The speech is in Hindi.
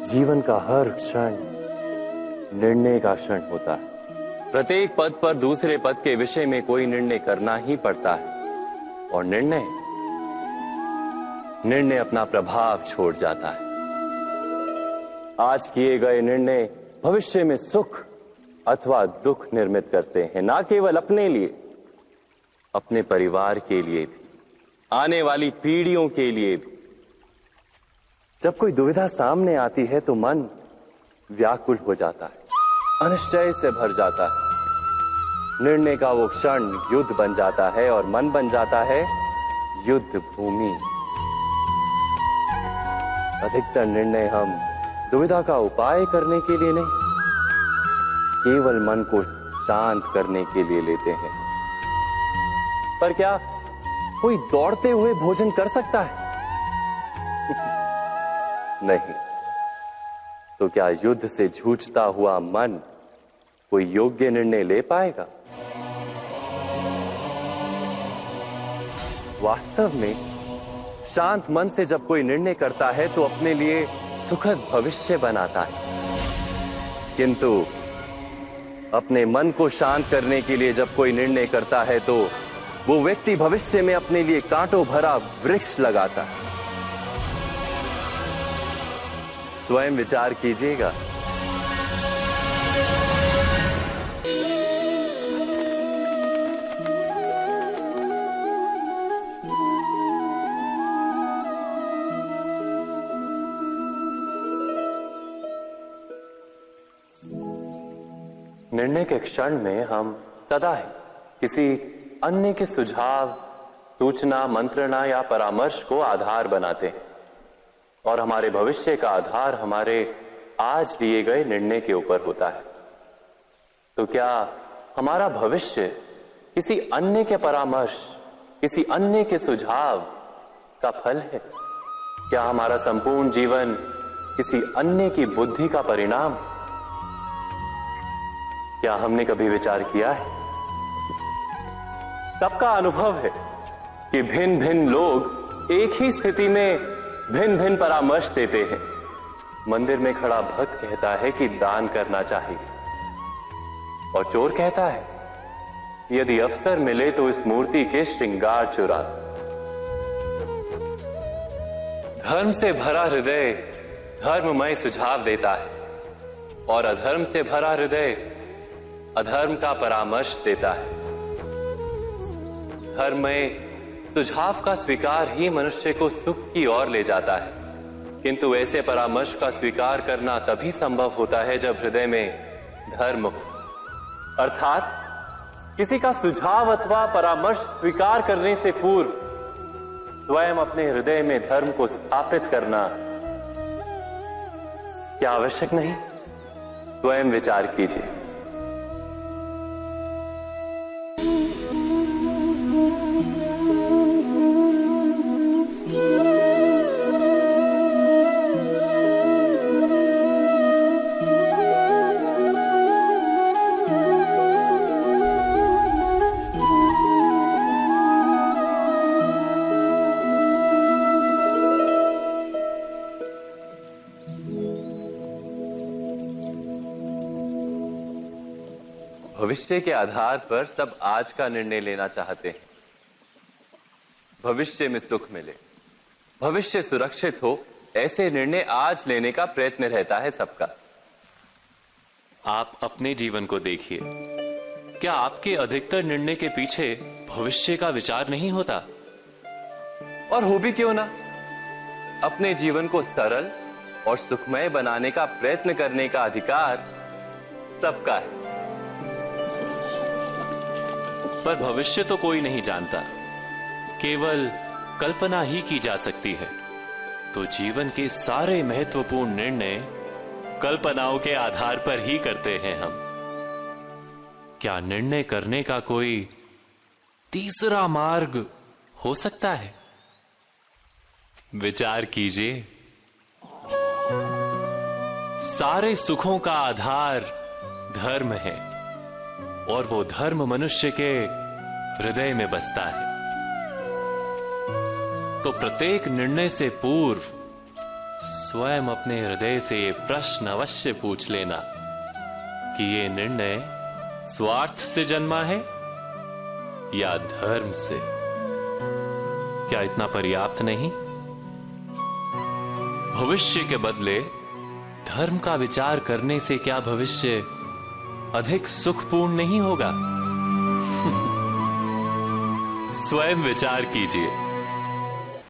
जीवन का हर क्षण निर्णय का क्षण होता है। प्रत्येक पद पर दूसरे पद के विषय में कोई निर्णय करना ही पड़ता है और निर्णय अपना प्रभाव छोड़ जाता है। आज किए गए निर्णय भविष्य में सुख अथवा दुख निर्मित करते हैं, ना केवल अपने लिए, अपने परिवार के लिए भी, आने वाली पीढ़ियों के लिए भी। जब कोई दुविधा सामने आती है तो मन व्याकुल हो जाता है, अनिश्चय से भर जाता है। निर्णय का वो क्षण युद्ध बन जाता है और मन बन जाता है युद्ध भूमि। अधिकतर निर्णय हम दुविधा का उपाय करने के लिए नहीं, केवल मन को शांत करने के लिए लेते हैं। पर क्या कोई दौड़ते हुए भोजन कर सकता है? नहीं। तो क्या युद्ध से जूझता हुआ मन कोई योग्य निर्णय ले पाएगा? वास्तव में शांत मन से जब कोई निर्णय करता है तो अपने लिए सुखद भविष्य बनाता है, किंतु अपने मन को शांत करने के लिए जब कोई निर्णय करता है तो वो व्यक्ति भविष्य में अपने लिए कांटों भरा वृक्ष लगाता है। स्वयं विचार कीजिएगा। निर्णय के क्षण में हम सदा ही किसी अन्य के सुझाव, सूचना, मंत्रणा या परामर्श को आधार बनाते हैं और हमारे भविष्य का आधार हमारे आज लिए गए निर्णय के ऊपर होता है। तो क्या हमारा भविष्य किसी अन्य के परामर्श, किसी अन्य के सुझाव का फल है? क्या हमारा संपूर्ण जीवन किसी अन्य की बुद्धि का परिणाम? क्या हमने कभी विचार किया है? सबका अनुभव है कि भिन्न भिन्न लोग एक ही स्थिति में भिन्न भिन्न परामर्श देते हैं। मंदिर में खड़ा भक्त कहता है कि दान करना चाहिए और चोर कहता है यदि अवसर मिले तो इस मूर्ति के श्रृंगार चुरा। धर्म से भरा हृदय धर्ममय सुझाव देता है और अधर्म से भरा हृदय अधर्म का परामर्श देता है। धर्ममय सुझाव का स्वीकार ही मनुष्य को सुख की ओर ले जाता है, किंतु ऐसे परामर्श का स्वीकार करना तभी संभव होता है जब हृदय में धर्म हो। अर्थात किसी का सुझाव अथवा परामर्श स्वीकार करने से पूर्व स्वयं अपने हृदय में धर्म को स्थापित करना क्या आवश्यक नहीं? स्वयं विचार कीजिए। भविष्य के आधार पर सब आज का निर्णय लेना चाहते हैं। भविष्य में सुख मिले, भविष्य सुरक्षित हो, ऐसे निर्णय आज लेने का प्रयत्न रहता है सबका। आप अपने जीवन को देखिए, क्या आपके अधिकतर निर्णय के पीछे भविष्य का विचार नहीं होता? और हो भी क्यों ना। अपने जीवन को सरल और सुखमय बनाने का प्रयत्न करने का अधिकार सबका है। पर भविष्य तो कोई नहीं जानता, केवल कल्पना ही की जा सकती है। तो जीवन के सारे महत्वपूर्ण निर्णय कल्पनाओं के आधार पर ही करते हैं हम। क्या निर्णय करने का कोई तीसरा मार्ग हो सकता है? विचार कीजिए। सारे सुखों का आधार धर्म है और वो धर्म मनुष्य के हृदय में बसता है। तो प्रत्येक निर्णय से पूर्व स्वयं अपने हृदय से ये प्रश्न अवश्य पूछ लेना कि ये निर्णय स्वार्थ से जन्मा है या धर्म से। क्या इतना पर्याप्त नहीं? भविष्य के बदले धर्म का विचार करने से क्या भविष्य अधिक सुखपूर्ण नहीं होगा? स्वयं विचार कीजिए।